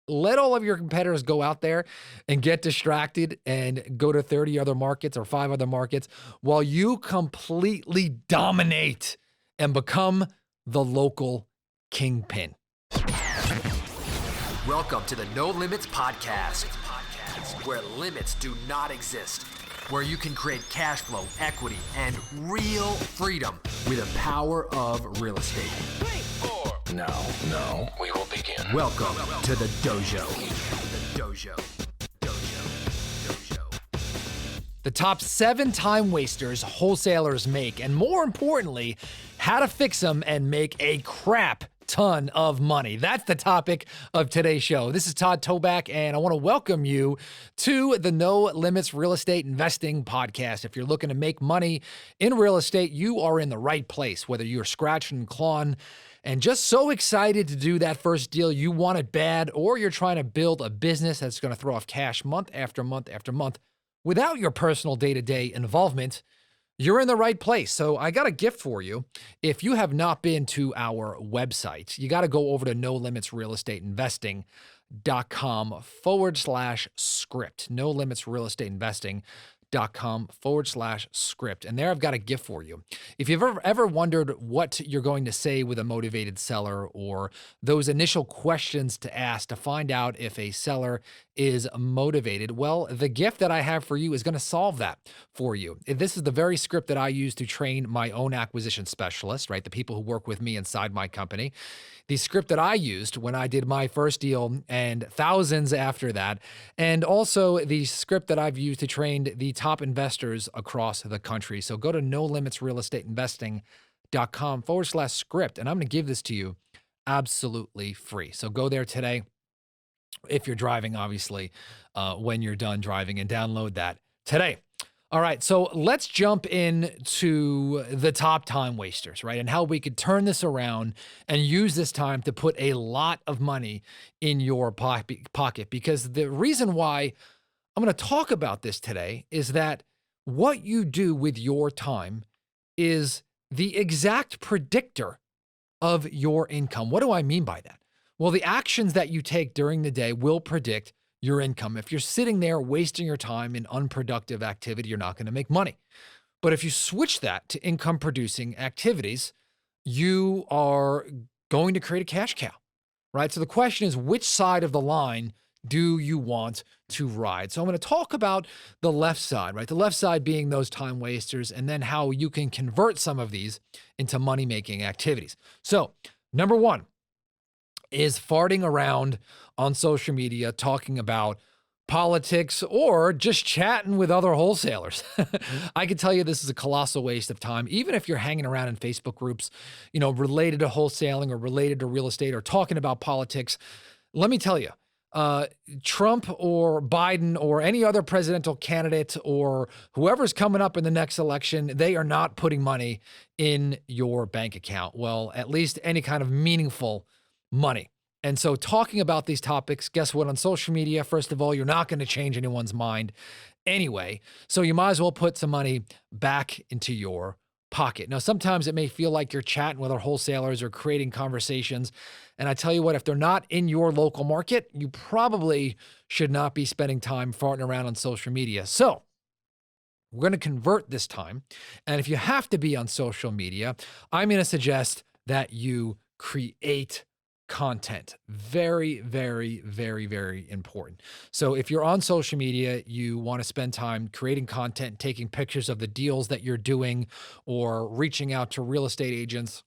let all of your competitors go out there and get distracted and go to 30 other markets or 5 other markets while you completely dominate and become the local kingpin. Welcome to the No Limits Podcast, where limits do not exist, where you can create cash flow, equity, and real freedom with the power of real estate. 3, 4. Now, we will begin. Welcome to the dojo. The top 7 time wasters wholesalers make, and more importantly, how to fix them and make a crap ton of money. That's the topic of today's show. This is Todd Toback, and I want to welcome you to the No Limits Real Estate Investing Podcast. If you're looking to make money in real estate, you are in the right place, whether you're scratching and clawing and just so excited to do that first deal you want it bad, or you're trying to build a business that's going to throw off cash month after month after month without your personal day-to-day involvement, you're in the right place. So I got a gift for you. If you have not been to our website, you got to go over to nolimitsrealestateinvesting.com/script. nolimitsrealestateinvesting.com/script. And there I've got a gift for you. If you've ever wondered what you're going to say with a motivated seller, or those initial questions to ask to find out if a seller is motivated, well, the gift that I have for you is going to solve that for you. This is the very script that I use to train my own acquisition specialists, right? The people who work with me inside my company. The script that I used when I did my first deal and thousands after that, and also the script that I've used to train the top investors across the country. So go to nolimitsrealestateinvesting.com/script, and I'm going to give this to you absolutely free. So go there today. If you're driving, obviously, when you're done driving, and download that today. All right, so let's jump into the top time wasters, right? And how we could turn this around and use this time to put a lot of money in your pocket. Because the reason why I'm going to talk about this today is that what you do with your time is the exact predictor of your income. What do I mean by that? Well, the actions that you take during the day will predict your income. If you're sitting there wasting your time in unproductive activity, you're not going to make money. But if you switch that to income producing activities, you are going to create a cash cow, right? So the question is, which side of the line do you want to ride? So I'm going to talk about the left side, right? The left side being those time wasters, and then how you can convert some of these into money-making activities. So number 1 is farting around on social media, talking about politics or just chatting with other wholesalers. I can tell you this is a colossal waste of time. Even if you're hanging around in Facebook groups, related to wholesaling or related to real estate or talking about politics, let me tell you, Trump or Biden or any other presidential candidate or whoever's coming up in the next election, they are not putting money in your bank account. Well, at least any kind of meaningful money. And so talking about these topics, guess what? On social media, first of all, you're not going to change anyone's mind anyway. So you might as well put some money back into your pocket. Now, sometimes it may feel like you're chatting with our wholesalers or creating conversations. And I tell you what, if they're not in your local market, you probably should not be spending time farting around on social media. So we're going to convert this time. And if you have to be on social media, I'm going to suggest that you create content. Very, very, very, very important. So if you're on social media, you want to spend time creating content, taking pictures of the deals that you're doing, or reaching out to real estate agents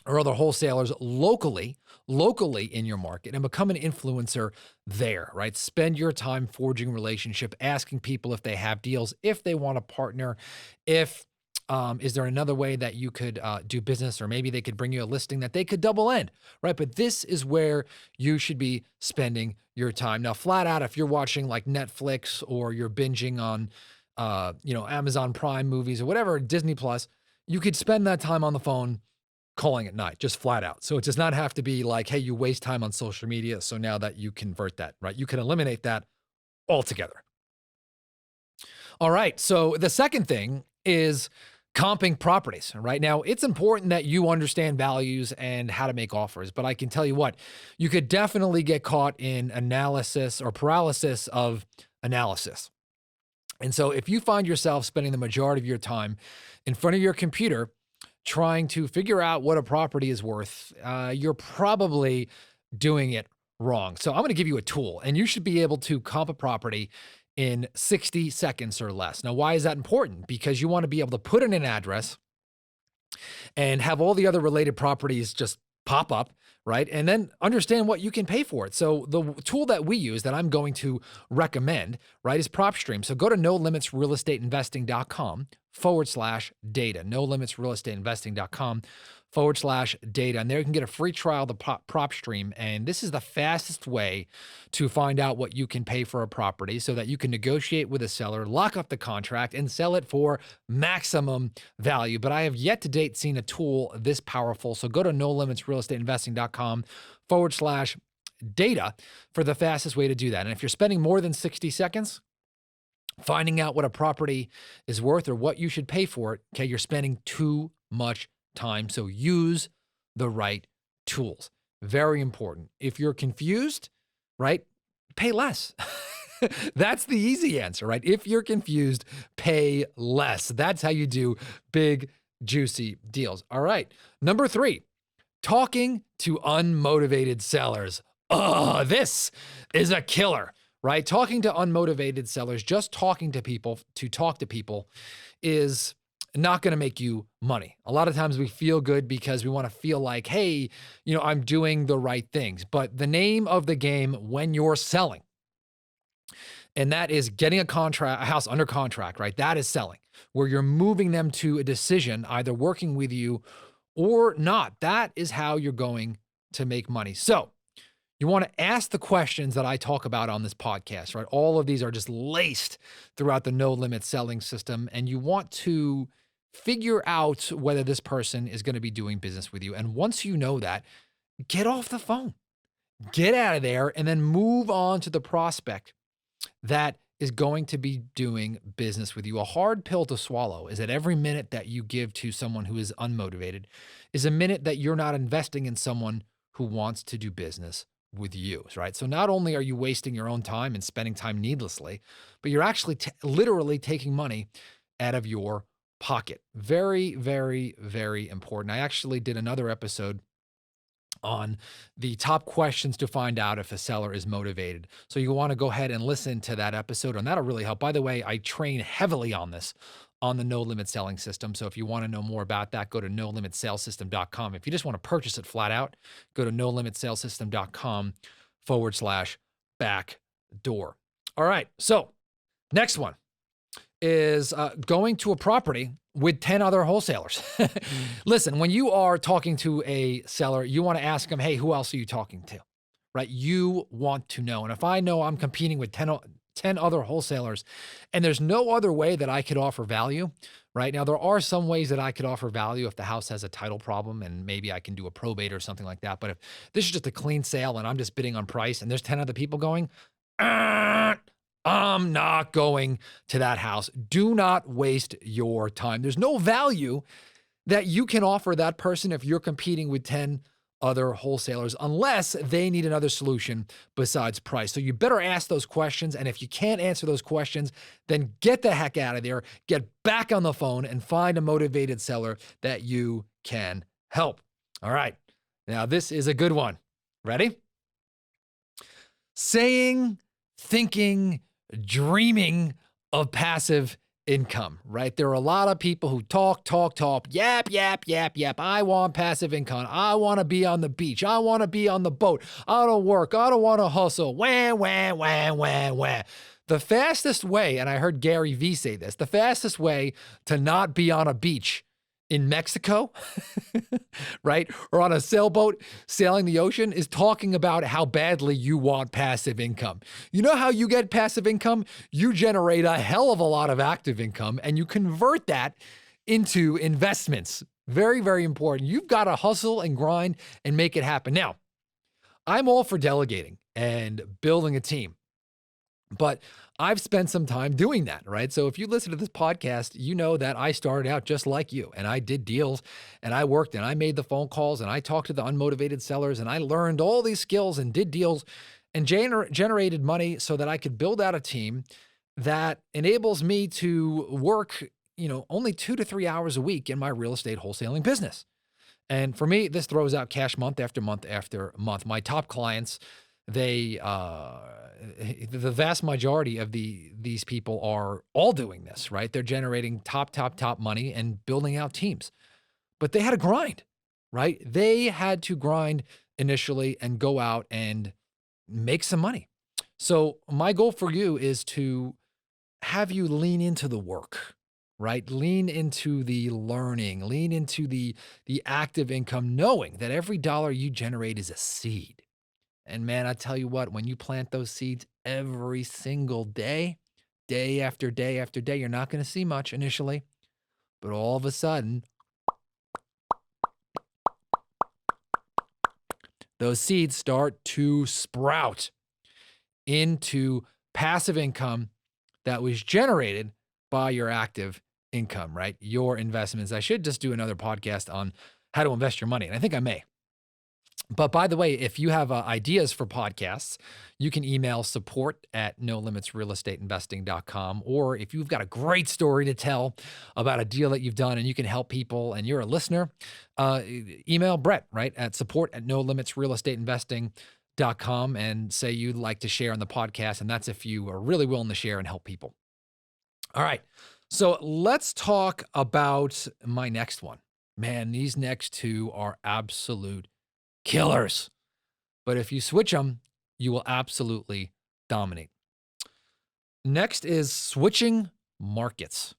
or other wholesalers locally in your market, and become an influencer there, right? Spend your time forging relationship, asking people if they have deals, if they want to partner, is there another way that you could do business, or maybe they could bring you a listing that they could double end, right? But this is where you should be spending your time. Now, flat out, if you're watching like Netflix or you're binging on, Amazon Prime movies or whatever, Disney Plus, you could spend that time on the phone calling at night, just flat out. So it does not have to be like, hey, you waste time on social media. So now that you convert that, right? You can eliminate that altogether. All right. So the second thing is comping properties. Right now, it's important that you understand values and how to make offers. But I can tell you what, you could definitely get caught in analysis or paralysis of analysis. And so if you find yourself spending the majority of your time in front of your computer trying to figure out what a property is worth, you're probably doing it wrong. So I'm going to give you a tool, and you should be able to comp a property in 60 seconds or less. Now, why is that important? Because you want to be able to put in an address and have all the other related properties just pop up, right? And then understand what you can pay for it. So the tool that we use that I'm going to recommend, right, is PropStream. So go to nolimitsrealestateinvesting.com/data, nolimitsrealestateinvesting.com/data. And there you can get a free trial of the PropStream. And this is the fastest way to find out what you can pay for a property so that you can negotiate with a seller, lock up the contract, and sell it for maximum value. But I have yet to date seen a tool this powerful. So go to nolimitsrealestateinvesting.com/data for the fastest way to do that. And if you're spending more than 60 seconds finding out what a property is worth or what you should pay for it, okay, you're spending too much time. So use the right tools. Very important. If you're confused, right, pay less. That's the easy answer, right? If you're confused, pay less. That's how you do big, juicy deals. All right. Number 3, talking to unmotivated sellers. Oh, this is a killer, right? Talking to unmotivated sellers, just talking to people to talk to people is not going to make you money. A lot of times we feel good because we want to feel like, hey, I'm doing the right things. But the name of the game when you're selling, and that is getting a house under contract, right? That is selling, where you're moving them to a decision, either working with you or not. That is how you're going to make money. So you want to ask the questions that I talk about on this podcast, right? All of these are just laced throughout the No Limit selling system. And you want to figure out whether this person is going to be doing business with you. And once you know that, get off the phone, get out of there, and then move on to the prospect that is going to be doing business with you. A hard pill to swallow is that every minute that you give to someone who is unmotivated is a minute that you're not investing in someone who wants to do business with you, right? So not only are you wasting your own time and spending time needlessly, but you're actually literally taking money out of your pocket. Very, very, very important. I actually did another episode on the top questions to find out if a seller is motivated. So you want to go ahead and listen to that episode, and that'll really help. By the way, I train heavily on this on the No Limit selling system. So if you want to know more about that, go to nolimitsalesystem.com. If you just want to purchase it flat out, go to nolimitsalesystem.com/backdoor. All right. So next one is going to a property with 10 other wholesalers. Listen, when you are talking to a seller, you want to ask them, hey, who else are you talking to? Right? You want to know. And if I know I'm competing with 10 other wholesalers and there's no other way that I could offer value, right? Now, there are some ways that I could offer value if the house has a title problem and maybe I can do a probate or something like that. But if this is just a clean sale and I'm just bidding on price and there's 10 other people going, I'm not going to that house. Do not waste your time. There's no value that you can offer that person if you're competing with 10 other wholesalers, unless they need another solution besides price. So you better ask those questions. And if you can't answer those questions, then get the heck out of there, get back on the phone and find a motivated seller that you can help. All right. Now this is a good one. Ready? Saying, thinking, dreaming of passive income, right? There are a lot of people who talk, yap. I want passive income. I want to be on the beach. I want to be on the boat. I don't work. I don't want to hustle. Wah. The fastest way, and I heard Gary Vee say this, the fastest way to not be on a beach in Mexico, right? Or on a sailboat sailing the ocean is talking about how badly you want passive income. You know how you get passive income? You generate a hell of a lot of active income and you convert that into investments. Very, very important. You've got to hustle and grind and make it happen. Now, I'm all for delegating and building a team. But I've spent some time doing that, right? So if you listen to this podcast, you know that I started out just like you, and I did deals, and I worked, and I made the phone calls, and I talked to the unmotivated sellers, and I learned all these skills and did deals and generated money so that I could build out a team that enables me to work, only 2 to 3 hours a week in my real estate wholesaling business. And for me, this throws out cash month after month after month. My top clients, they, the vast majority of these people are all doing this, right? They're generating top money and building out teams, but they had to grind, right? They had to grind initially and go out and make some money. So my goal for you is to have you lean into the work, right? Lean into the learning, lean into the active income, knowing that every dollar you generate is a seed. And man, I tell you what, when you plant those seeds every single day, day after day after day, you're not going to see much initially, but all of a sudden, those seeds start to sprout into passive income that was generated by your active income, right? Your investments. I should just do another podcast on how to invest your money, and I think I may. But by the way, if you have ideas for podcasts, you can email support@nolimitsrealestateinvesting.com. Or if you've got a great story to tell about a deal that you've done and you can help people and you're a listener, email Brett, right, at support@nolimitsrealestateinvesting.com and say you'd like to share on the podcast. And that's if you are really willing to share and help people. All right. So let's talk about my next one. Man, these next two are absolute killers. But if you switch them, you will absolutely dominate. Next is switching markets.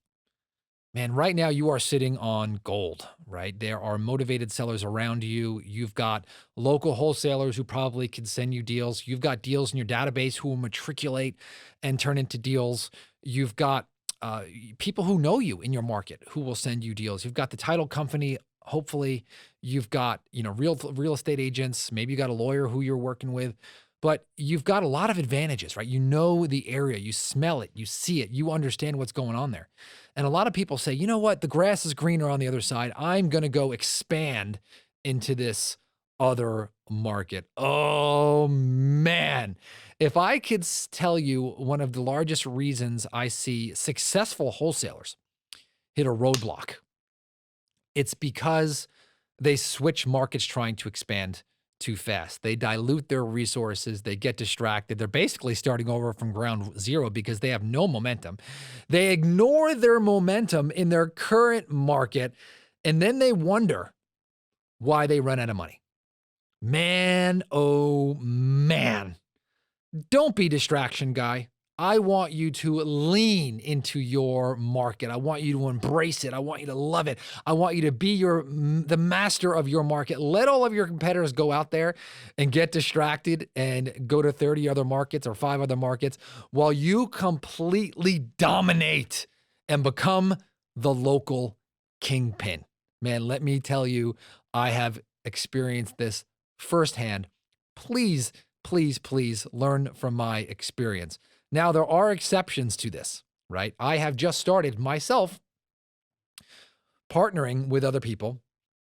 Man, right now you are sitting on gold, right? There are motivated sellers around you. You've got local wholesalers who probably can send you deals. You've got deals in your database who will matriculate and turn into deals. You've got people who know you in your market who will send you deals. You've got the title company. Hopefully you've got, real estate agents. Maybe you got a lawyer who you're working with, but you've got a lot of advantages, right? You know the area, you smell it, you see it, you understand what's going on there. And a lot of people say, you know what? The grass is greener on the other side. I'm going to go expand into this other market. Oh man. If I could tell you one of the largest reasons I see successful wholesalers hit a roadblock, it's because they switch markets trying to expand too fast. They dilute their resources. They get distracted. They're basically starting over from ground zero because they have no momentum. They ignore their momentum in their current market, and then they wonder why they run out of money. Man, oh man. Don't be distraction guy. I want you to lean into your market. I want you to embrace it. I want you to love it. I want you to be the master of your market. Let all of your competitors go out there and get distracted and go to 30 other markets or 5 other markets while you completely dominate and become the local kingpin. Man, let me tell you, I have experienced this firsthand. Please, please, please learn from my experience. Now, there are exceptions to this, right? I have just started myself partnering with other people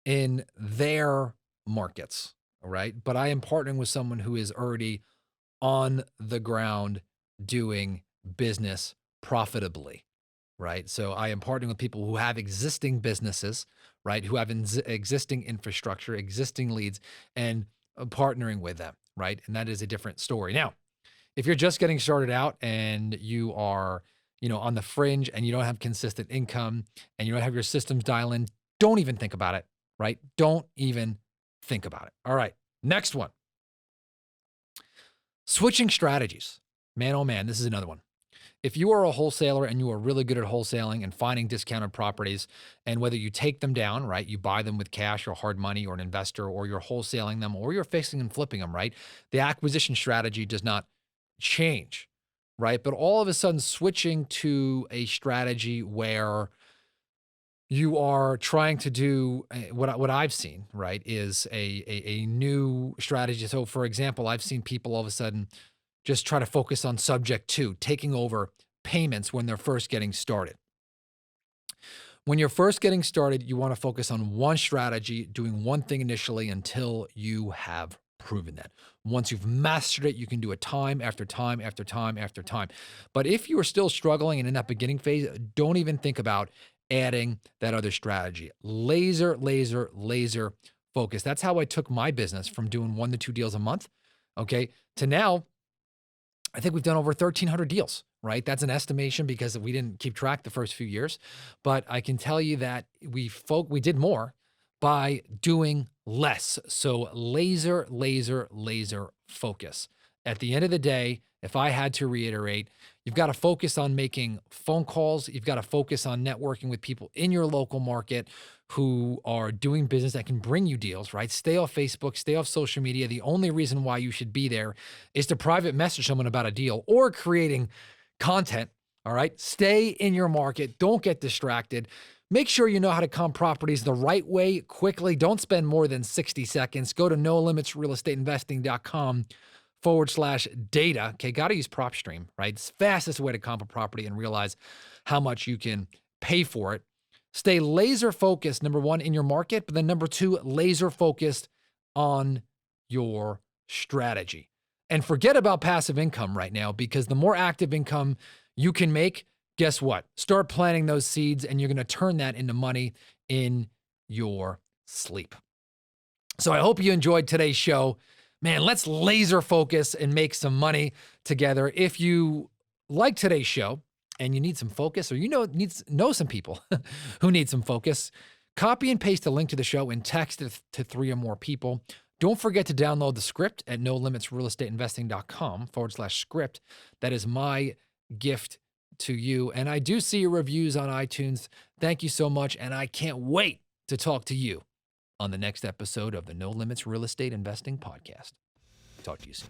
in their markets, right? But I am partnering with someone who is already on the ground doing business profitably, right? So I am partnering with people who have existing businesses, right? Who have existing infrastructure, existing leads, and partnering with them, right? And that is a different story. Now, if you're just getting started out and you are, on the fringe and you don't have consistent income and you don't have your systems dialed in, don't even think about it, right? Don't even think about it. All right, next one. Switching strategies. Man, oh man, this is another one. If you are a wholesaler and you are really good at wholesaling and finding discounted properties, and whether you take them down, right, you buy them with cash or hard money or an investor, or you're wholesaling them or you're fixing and flipping them, right? The acquisition strategy does not change, right? But all of a sudden switching to a strategy where you are trying to do what I've seen, right, is a new strategy. So for example, I've seen people all of a sudden just try to focus on subject to, taking over payments when they're first getting started. When you're first getting started, you want to focus on one strategy, doing one thing initially until you have proven that. Once you've mastered it, you can do it time after time after time after time. But if you are still struggling and in that beginning phase, don't even think about adding that other strategy. Laser, laser, laser focus. That's how I took my business from doing 1 to 2 deals a month, okay, to now I think we've done over 1,300 deals, right? That's an estimation because we didn't keep track the first few years. But I can tell you that we did more by doing less. So laser, laser, laser focus. At the end of the day, if I had to reiterate, you've got to focus on making phone calls. You've got to focus on networking with people in your local market who are doing business that can bring you deals, right? Stay off Facebook, stay off social media. The only reason why you should be there is to private message someone about a deal or creating content, all right? Stay in your market. Don't get distracted. Make sure you know how to comp properties the right way, quickly. Don't spend more than 60 seconds. Go to nolimitsrealestateinvesting.com/data. Okay, got to use PropStream, right? It's the fastest way to comp a property and realize how much you can pay for it. Stay laser focused, number one, in your market, but then number two, laser focused on your strategy. And forget about passive income right now, because the more active income you can make, guess what? Start planting those seeds and you're going to turn that into money in your sleep. So I hope you enjoyed today's show. Man, let's laser focus and make some money together. If you like today's show and you need some focus, or know some people who need some focus, copy and paste the link to the show and text it to 3 or more people. Don't forget to download the script at nolimitsrealestateinvesting.com/script. That is my gift to you. And I do see your reviews on iTunes. Thank you so much. And I can't wait to talk to you on the next episode of the No Limits Real Estate Investing Podcast. Talk to you soon.